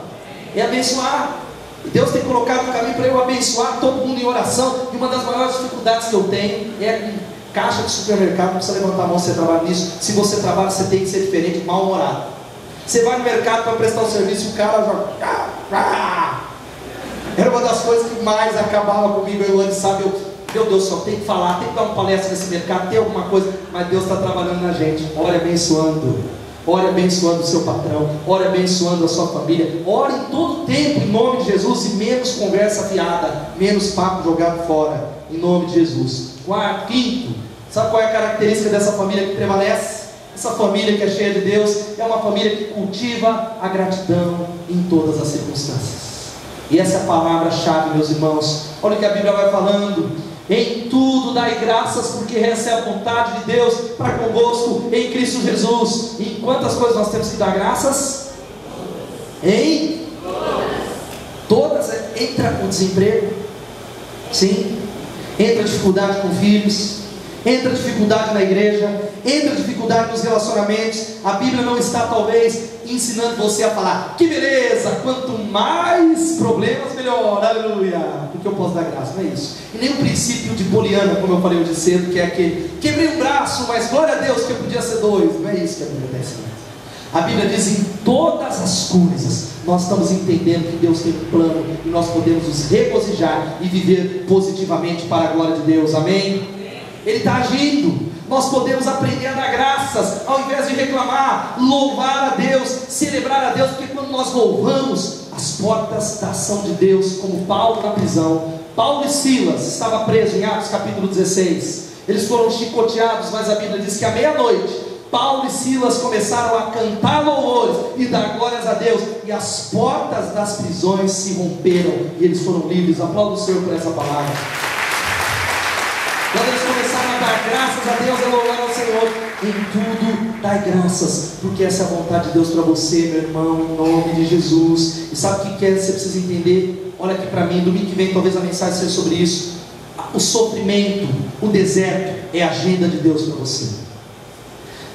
É abençoar. E Deus tem colocado no caminho para eu abençoar todo mundo em oração. E uma das maiores dificuldades que eu tenho é caixa de supermercado. Não precisa levantar a mão se você trabalha nisso. Se você trabalha, você tem que ser diferente, mal-humorado. Você vai no mercado para prestar o serviço e o cara joga: Era uma das coisas que mais acabava comigo. Eu antes, sabe, meu Deus, só tem que falar, tem que dar uma palestra nesse mercado, tem alguma coisa, mas Deus está trabalhando na gente. Ore abençoando, ore abençoando o seu patrão, ore abençoando a sua família, ore em todo tempo em nome de Jesus, e menos conversa fiada, menos papo jogado fora, em nome de Jesus. Quarto, quinto, sabe qual é a característica dessa família que prevalece? Essa família que é cheia de Deus é uma família que cultiva a gratidão em todas as circunstâncias. E essa é a palavra-chave, meus irmãos. Olha o que a Bíblia vai falando: em tudo dai graças, porque essa é a vontade de Deus para convosco em Cristo Jesus. E em quantas coisas nós temos que dar graças? Em todas. Entra o desemprego, sim, entra a dificuldade com filhos, entra a dificuldade na igreja, entra a dificuldade nos relacionamentos. A Bíblia não está talvez ensinando você a falar, que beleza, quanto mais problemas melhor, aleluia, porque eu posso dar graça, não é isso. E nem o princípio de Poliana, como eu falei hoje cedo, que é aquele, quebrei um braço, mas glória a Deus que eu podia ser dois. Não é isso que a Bíblia está ensinando. A Bíblia diz: em todas as coisas nós estamos entendendo que Deus tem um plano, e nós podemos nos regozijar e viver positivamente para a glória de Deus, amém? Ele está agindo. Nós podemos aprender a dar graças, ao invés de reclamar, louvar a Deus, celebrar a Deus, porque quando nós louvamos, as portas da ação de Deus, como Paulo na prisão. Paulo e Silas estavam presos em Atos capítulo 16, eles foram chicoteados, mas a Bíblia diz que à meia-noite, Paulo e Silas começaram a cantar louvores e dar glórias a Deus, e as portas das prisões se romperam, e eles foram livres. Aplauda o Senhor por essa palavra. Quando eles começaram a dar graças a Deus, a louvar ao Senhor, em tudo dai graças, porque essa é a vontade de Deus para você, meu irmão, em nome de Jesus. E sabe o que você precisa entender? Olha aqui para mim, domingo que vem talvez a mensagem seja sobre isso. O sofrimento, o deserto é a agenda de Deus para você.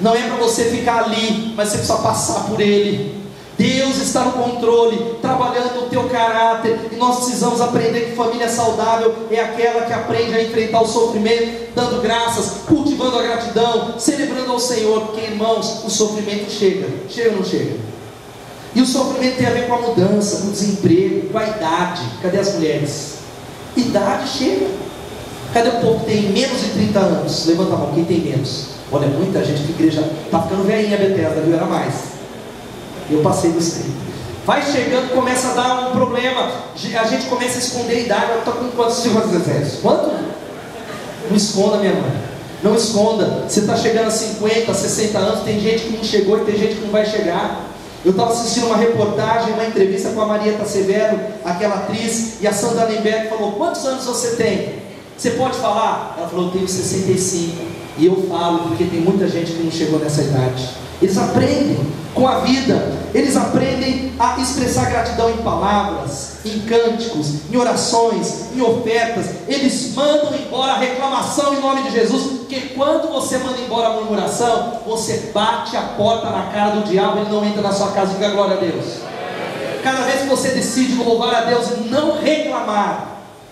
Não é para você ficar ali, mas você precisa passar por ele. Deus está no controle, trabalhando o teu caráter, e nós precisamos aprender que família saudável é aquela que aprende a enfrentar o sofrimento, dando graças, cultivando a gratidão, celebrando ao Senhor, porque, irmãos, o sofrimento chega ou não chega? E o sofrimento tem a ver com a mudança, com o desemprego, com a idade. Cadê as mulheres? Idade chega. Cadê o povo que tem menos de 30 anos? Levanta a mão, quem tem menos? Olha, muita gente que igreja está ficando velhinha, Bethesda, viu? Era mais. Eu passei dos 30. Vai chegando, começa a dar um problema. A gente começa a esconder a idade. Eu estou com quantos exércitos? Quanto? Não esconda, minha mãe. Não esconda. Você está chegando a 50, 60 anos. Tem gente que não chegou e tem gente que não vai chegar. Eu estava assistindo uma reportagem, uma entrevista com a Marieta Severo, aquela atriz, e a Sandra Lemberg falou: quantos anos você tem? Você pode falar? Ela falou: eu tenho 65. E eu falo porque tem muita gente que não chegou nessa idade. Eles aprendem com a vida, eles aprendem a expressar gratidão em palavras, em cânticos, em orações, em ofertas. Eles mandam embora a reclamação em nome de Jesus, porque quando você manda embora a murmuração, você bate a porta na cara do diabo, ele não entra na sua casa. Diga glória a Deus. Cada vez que você decide louvar a Deus e não reclamar,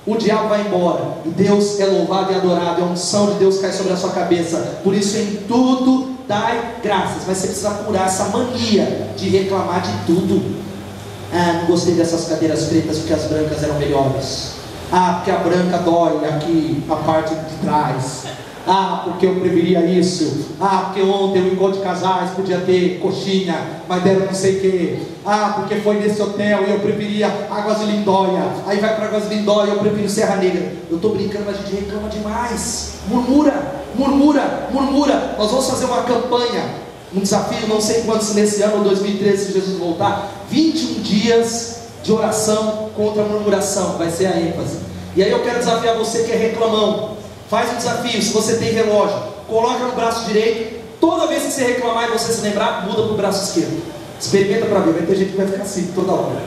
o diabo vai embora, e Deus é louvado e adorado, e a unção de Deus cai sobre a sua cabeça. Por isso, em tudo dai graças. Mas você precisa curar essa mania de reclamar de tudo. Ah, não gostei dessas cadeiras pretas porque as brancas eram melhores. Ah, porque a branca dói aqui a parte de trás. Ah, porque eu preferia isso. Ah, porque ontem o encontro de casais podia ter coxinha, mas deram não sei o que. Ah, porque foi nesse hotel e eu preferia Águas de Lindóia. Aí vai para Águas de Lindóia, eu prefiro Serra Negra. Eu estou brincando, mas a gente reclama demais. Murmura, murmura, murmura. Nós vamos fazer uma campanha, um desafio, não sei quantos nesse ano, 2013, se Jesus voltar. 21 dias de oração contra a murmuração, vai ser a ênfase. E aí eu quero desafiar você que é reclamão. Faz um desafio, se você tem relógio, coloca no braço direito. Toda vez que você reclamar e você se lembrar, muda para o braço esquerdo. Experimenta para ver, vai ter gente que vai ficar assim toda hora.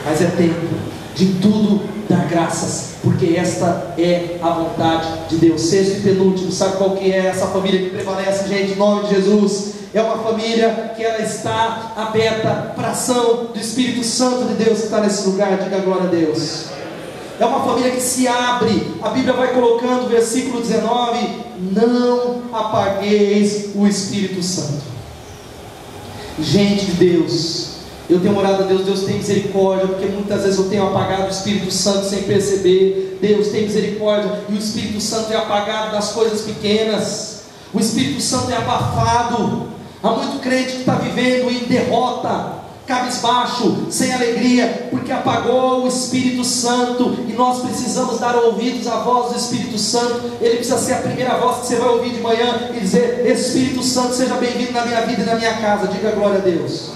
Mas é tempo de tudo dar graças, porque esta é a vontade de Deus. Sexto e penúltimo, sabe qual que é essa família que prevalece, gente, em nome de Jesus? É uma família que ela está aberta para a ação do Espírito Santo de Deus que está nesse lugar. Diga glória a Deus. É uma família que se abre. A Bíblia vai colocando, versículo 19: não apagueis o Espírito Santo. Gente de Deus, Eu tenho orado a Deus, Deus tem misericórdia, porque muitas vezes eu tenho apagado o Espírito Santo sem perceber. Deus tem misericórdia, e o Espírito Santo é apagado das coisas pequenas. O Espírito Santo é abafado. Há muito crente que está vivendo em derrota, cabisbaixo, sem alegria, porque apagou o Espírito Santo. E nós precisamos dar ouvidos à voz do Espírito Santo. Ele precisa ser a primeira voz que você vai ouvir de manhã e dizer: Espírito Santo, seja bem-vindo na minha vida e na minha casa. Diga glória a Deus.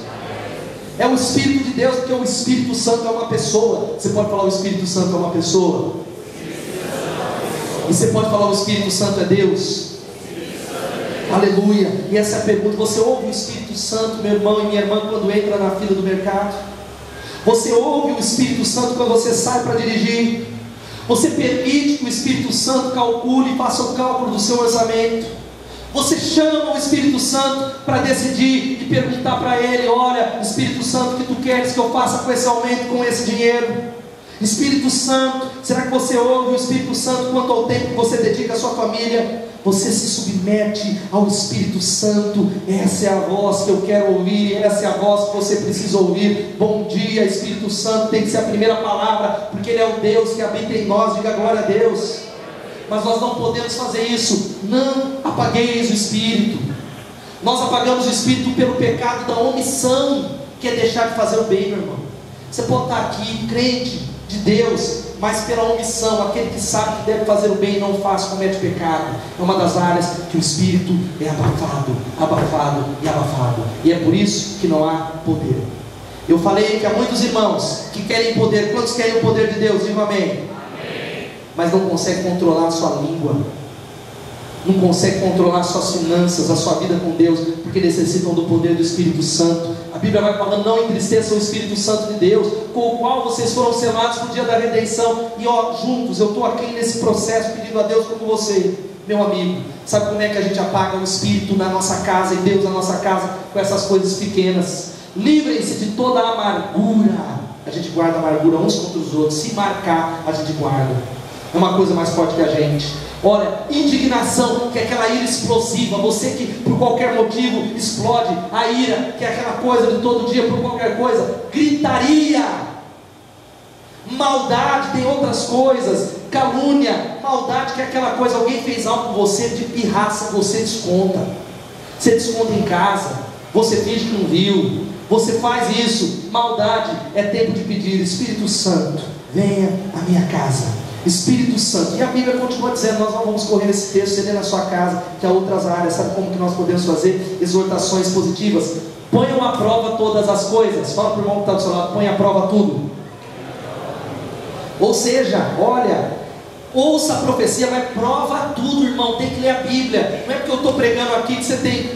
É o Espírito de Deus, porque o Espírito Santo é uma pessoa. Você pode falar: o Espírito Santo é uma pessoa? E você pode falar: o Espírito Santo é Deus? Aleluia. E essa é a pergunta: você ouve o Espírito Santo, meu irmão e minha irmã, quando entra na fila do mercado? Você ouve o Espírito Santo quando você sai para dirigir? Você permite que o Espírito Santo calcule e faça o cálculo do seu orçamento? Você chama o Espírito Santo para decidir e perguntar para ele: olha, Espírito Santo, o que tu queres que eu faça com esse aumento, com esse dinheiro? Espírito Santo, será que você ouve o Espírito Santo quanto ao tempo que você dedica à sua família? Você se submete ao Espírito Santo. Essa é a voz que eu quero ouvir, essa é a voz que você precisa ouvir. Bom dia, Espírito Santo tem que ser a primeira palavra, porque Ele é o Deus que habita em nós. Diga glória a Deus. Mas nós não podemos fazer isso. Não apagueis o Espírito. Nós apagamos o Espírito pelo pecado da omissão, que é deixar de fazer o bem, meu irmão. Você pode estar aqui, crente de Deus, mas pela omissão, aquele que sabe que deve fazer o bem e não faz, comete pecado. É uma das áreas que o Espírito é abafado, abafado e abafado. E é por isso que não há poder. Eu falei que há muitos irmãos que querem poder. Quantos querem o poder de Deus? Diga amém. Mas não consegue controlar a sua língua, não consegue controlar as suas finanças, a sua vida com Deus, porque necessitam do poder do Espírito Santo. A Bíblia vai falando: não entristeçam o Espírito Santo de Deus, com o qual vocês foram selados no dia da redenção. E juntos, eu estou aqui nesse processo pedindo a Deus como você, meu amigo. Sabe como é que a gente apaga o Espírito na nossa casa, e Deus na nossa casa, com essas coisas pequenas? Livrem-se de toda a amargura. A gente guarda a amargura uns contra os outros. Se marcar, a gente guarda. É uma coisa mais forte que a gente. Olha, indignação, que é aquela ira explosiva. Você que por qualquer motivo explode. A ira, que é aquela coisa de todo dia por qualquer coisa. Gritaria. Maldade, tem outras coisas. Calúnia. Maldade, que é aquela coisa: alguém fez algo com você de pirraça, você desconta. Você desconta em casa, você finge que não viu, você faz isso. Maldade. É tempo de pedir: Espírito Santo, venha à minha casa. Espírito Santo. E a Bíblia continua dizendo: nós não vamos correr nesse texto, você lê na sua casa, que há outras áreas. Sabe como que nós podemos fazer exortações positivas? Ponham à prova todas as coisas. Fala para o irmão que está do seu lado: põe à prova tudo. Ou seja, olha, ouça a profecia, mas prova tudo, irmão. Tem que ler a Bíblia. Não é porque eu estou pregando aqui que você tem,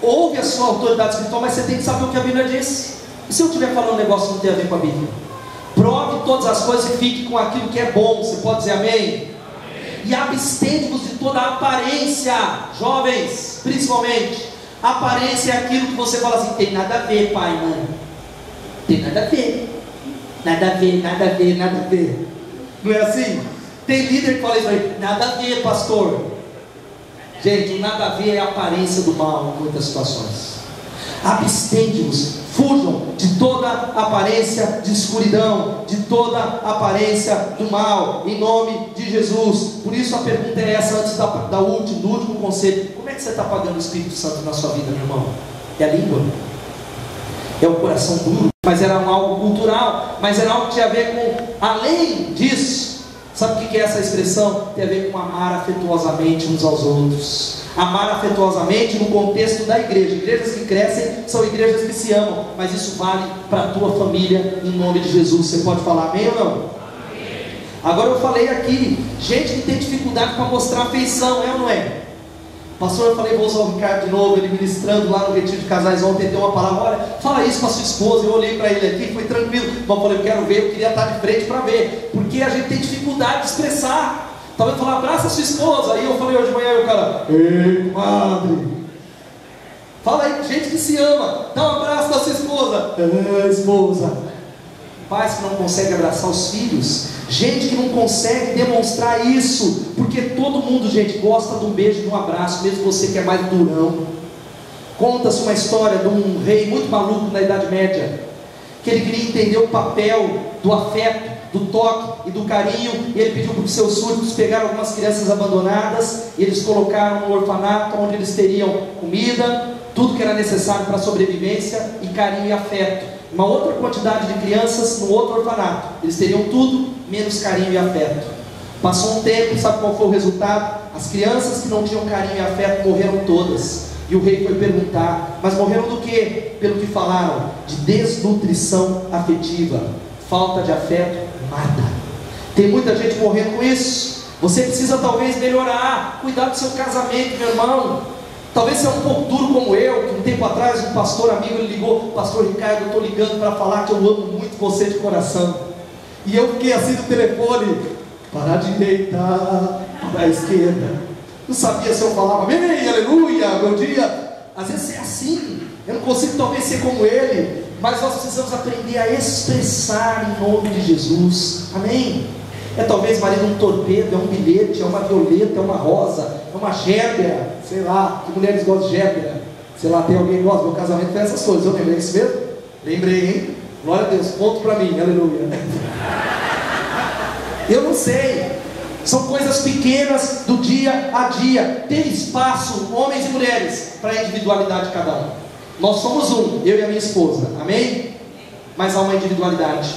ouve a sua autoridade espiritual, mas você tem que saber o que a Bíblia diz. E se eu estiver falando um negócio que não tem a ver com a Bíblia? Prove todas as coisas e fique com aquilo que é bom. Você pode dizer amém? Amém. E abstende-vos de toda a aparência. Jovens, principalmente. Aparência é aquilo que você fala assim: tem nada a ver, pai, mãe. Tem nada a ver. Nada a ver, nada a ver, nada a ver. Não é assim? Tem líder que fala isso aí: nada a ver, pastor. Gente, o nada a ver é a aparência do mal em muitas situações. Abstende-vos, fujam de toda aparência de escuridão, de toda aparência do mal, em nome de Jesus. Por isso a pergunta é essa, antes do último conselho: como é que você está pagando o Espírito Santo na sua vida, meu irmão? É a língua? É o coração duro? Mas era algo cultural, mas era algo que tinha a ver com, além disso, sabe o que é essa expressão? Tem a ver com amar afetuosamente uns aos outros. Amar afetuosamente no contexto da igreja. Igrejas que crescem são igrejas que se amam, mas isso vale para a tua família, em nome de Jesus. Você pode falar amém ou não? Amém. Agora eu falei aqui, gente que tem dificuldade para mostrar afeição, é ou não é? Pastor, eu falei, vou usar o Ricardo de novo, ele ministrando lá no retiro de casais ontem, tem uma palavra: olha, fala isso para sua esposa. Eu olhei para ele aqui, foi tranquilo, mas eu falei: eu quero ver, eu queria estar de frente para ver, porque a gente tem dificuldade de expressar. Talvez falar: abraça a sua esposa. Aí eu falei hoje de manhã, e o cara: ei, comadre, fala aí, gente que se ama, dá um abraço da sua esposa. Esposa. Pais que não conseguem abraçar os filhos, gente que não consegue demonstrar isso, porque todo mundo, gente, gosta de um beijo, de um abraço, mesmo você que é mais durão. Conta-se uma história de um rei muito maluco na Idade Média, que ele queria entender o papel do afeto, do toque e do carinho, e ele pediu para os seus súditos pegar algumas crianças abandonadas, e eles colocaram no orfanato, onde eles teriam comida, tudo que era necessário para a sobrevivência, e carinho e afeto. Uma outra quantidade de crianças no outro orfanato, eles teriam tudo, menos carinho e afeto. Passou um tempo, sabe qual foi o resultado? As crianças que não tinham carinho e afeto morreram todas. E o rei foi perguntar: mas morreram do quê? Pelo que falaram, de desnutrição afetiva. Falta de afeto mata. Tem muita gente morrendo com isso. Você precisa talvez melhorar, cuidar do seu casamento, meu irmão. Talvez seja um pouco duro como eu, que um tempo atrás um pastor amigo, ele ligou: pastor Ricardo, eu estou ligando para falar que eu amo muito você de coração. E eu fiquei assim no telefone, para a direita, para a esquerda. Não sabia se eu falava amém, aleluia, bom dia. Às vezes é assim. Eu não consigo talvez ser como ele, mas nós precisamos aprender a expressar em nome de Jesus, amém? É talvez, marido, um torpedo, é um bilhete, é uma violeta, é uma rosa, é uma gérbera, sei lá, que mulheres gostam de gérbera, sei lá, tem alguém que gosta, meu casamento tem essas coisas, eu lembrei isso mesmo? Lembrei, hein? Glória a Deus, ponto para mim, aleluia. Eu não sei, são coisas pequenas do dia a dia. Tem espaço, homens e mulheres, para a individualidade de cada um. Nós somos um, eu e a minha esposa, amém? Mas há uma individualidade.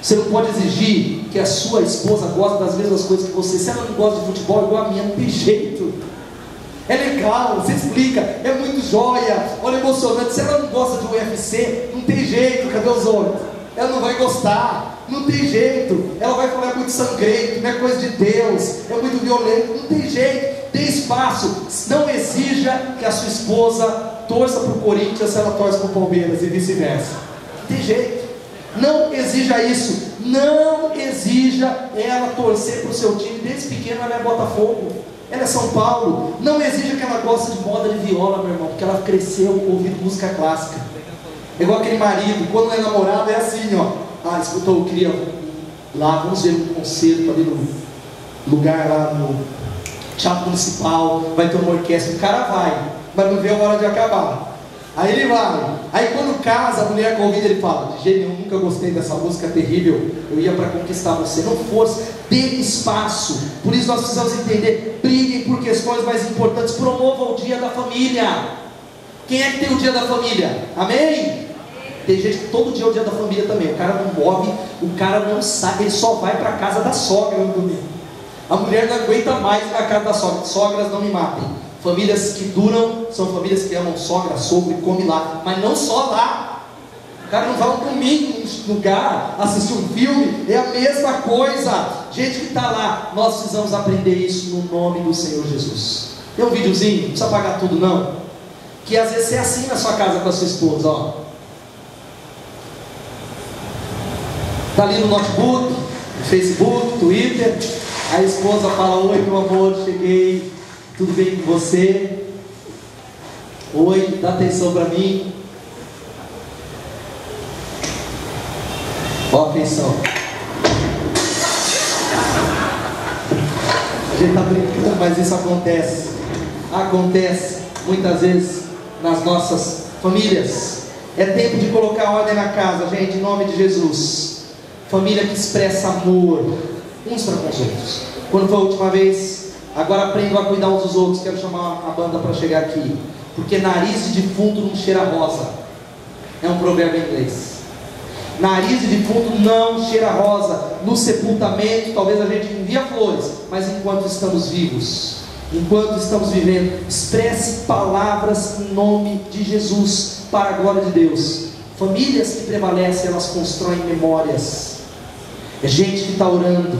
Você não pode exigir que a sua esposa goste das mesmas coisas que você. Se ela não gosta de futebol igual a minha, não tem jeito. É legal, você explica, é muito joia, olha, emocionante. Se ela não gosta de UFC, não tem jeito, cadê os homens? Ela não vai gostar, não tem jeito. Ela vai falar: é muito sangrento, não é coisa de Deus, é muito violento, não tem jeito. Tem espaço. Não exija que a sua esposa torça para o Corinthians se ela torce para o Palmeiras e vice-versa. Não tem jeito. Não exija isso. Não exija ela torcer para o seu time. Desde pequena ela é Botafogo, ela é São Paulo. Não exija que ela goste de moda de viola, meu irmão, porque ela cresceu ouvindo música clássica. É igual aquele marido, quando é namorado é assim, ó: ah, escutou, eu queria lá, vamos ver um concerto ali no lugar lá no Teatro Municipal, vai ter uma orquestra. O cara vai, mas não vê a hora de acabar. Aí ele vai, aí quando casa, a mulher convida, ele fala: de jeito nenhum, nunca gostei dessa música terrível, eu ia para conquistar você. Não força, dê espaço. Por isso nós precisamos entender: briguem por questões mais importantes, promovam o dia da família. Quem é que tem o dia da família? Amém? Tem gente que todo dia é o dia da família também. O cara não move, o cara não sabe, ele só vai para a casa da sogra no domingo. A mulher não aguenta mais ir na casa da sogra. Sogras, não me matem. Famílias que duram são famílias que amam sogra, sogro e come lá. Mas não só lá. O cara não vai um domingo num lugar assistir um filme. É a mesma coisa. Gente que está lá. Nós precisamos aprender isso no nome do Senhor Jesus. Tem um videozinho, não precisa pagar tudo não, que às vezes é assim na sua casa com a sua esposa, ó. Está ali no notebook, no Facebook, Twitter. A esposa fala: oi meu amor, cheguei, tudo bem com você? Oi, dá atenção para mim. Ó, atenção. A gente está brincando, mas isso acontece. Acontece muitas vezes nas nossas famílias. É tempo de colocar ordem na casa, gente, em nome de Jesus. Família que expressa amor uns para com os outros. Quando foi a última vez? Agora aprendam a cuidar uns dos outros. Quero chamar a banda para chegar aqui. Porque nariz de defunto não cheira rosa. É um provérbio em inglês. Nariz de defunto não cheira rosa. No sepultamento talvez a gente envia flores, mas enquanto estamos vivos, enquanto estamos vivendo, expresse palavras em nome de Jesus, para a glória de Deus. Famílias que prevalecem, elas constroem memórias. É gente que está orando,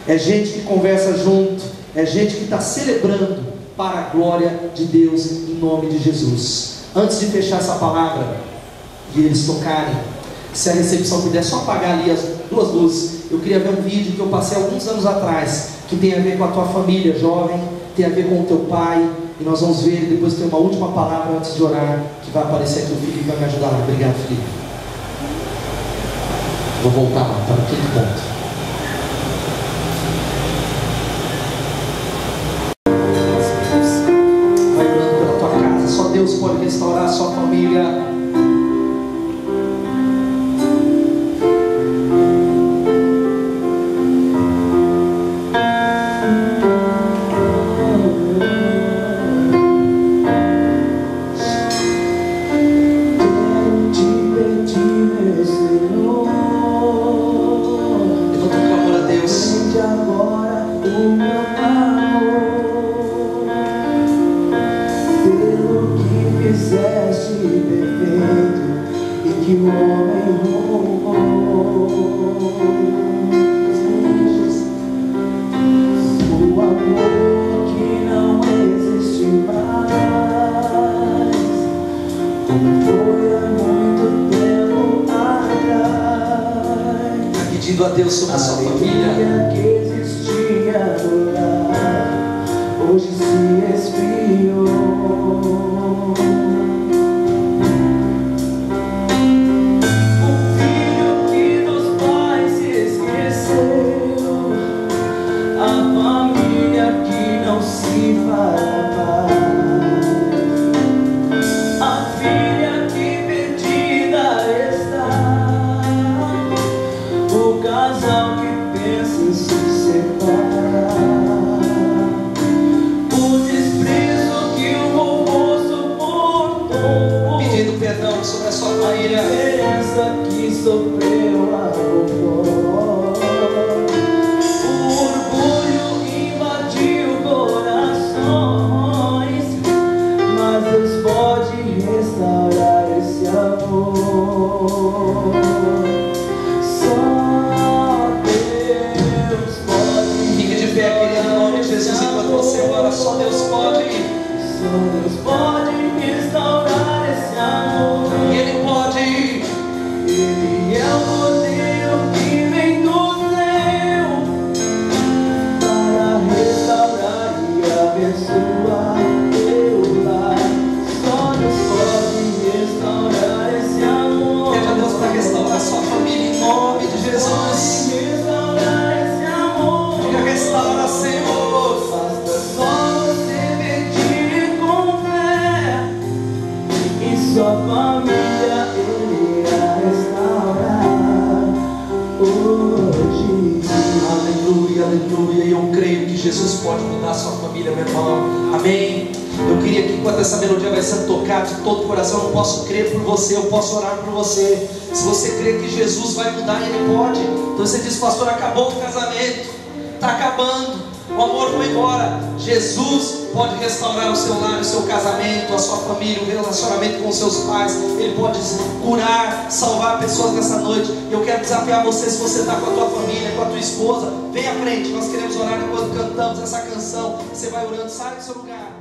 é gente que conversa junto, é gente que está celebrando para a glória de Deus, em nome de Jesus. Antes de fechar essa palavra e eles tocarem, se a recepção puder só apagar ali as duas luzes, eu queria ver um vídeo que eu passei alguns anos atrás, que tem a ver com a tua família jovem, tem a ver com o teu pai, e nós vamos ver, e depois tem uma última palavra antes de orar, que vai aparecer aqui. O Felipe vai me ajudar lá. Obrigado, Felipe. Vou voltar lá, está no quinto ponto. Vai orando pela tua casa. Só Deus pode restaurar a sua família. fizeste perfeito e que o homem roubou. O amor que não existe mais, como foi há muito tempo atrás. Está pedindo a Deus sobre a sua família. Que existia no lar, hoje se esfriou. O filho que dos pais se esqueceu, a família que não se fala mais, a filha que perdida está, o casal que pensa em se separar, o desprezo que o vovô suportou, Pedindo perdão sobre a sua a família. diferença que sofreu a vovó. O orgulho invadiu corações, mas Deus pode restaurar esse amor. Só Deus pode. Fique de pé, querido, em nome de Jesus, enquanto você ora. Só Deus pode. Só Deus pode restaurar esse amor. E Ele pode. Ele é o poder que vem do céu para restaurar e abençoar teu lar. Só Deus pode restaurar esse amor. Pede a Deus para restaurar a sua família em nome de Jesus. Restaurar esse amor. Diga: restaura, Senhor. Basta só você pedir com fé, e sua família Ele irá restaurar hoje. Aleluia, aleluia. E eu creio que Jesus pode mudar a sua família, meu irmão. Amém. Eu queria que enquanto essa melodia vai sendo tocada de todo o coração, eu posso crer por você, eu posso orar por você. Se você crê que Jesus vai mudar, Ele pode. Então você diz: pastor, acabou o casamento, está acabando, o amor foi embora. Jesus pode restaurar o seu lar, o seu casamento, a sua família, o relacionamento com os seus pais. Ele pode curar, salvar pessoas nessa noite. E eu quero desafiar você, se você está com a tua família, com a tua esposa, vem à frente. Nós queremos orar enquanto cantamos essa canção. Você vai orando, sai do seu lugar.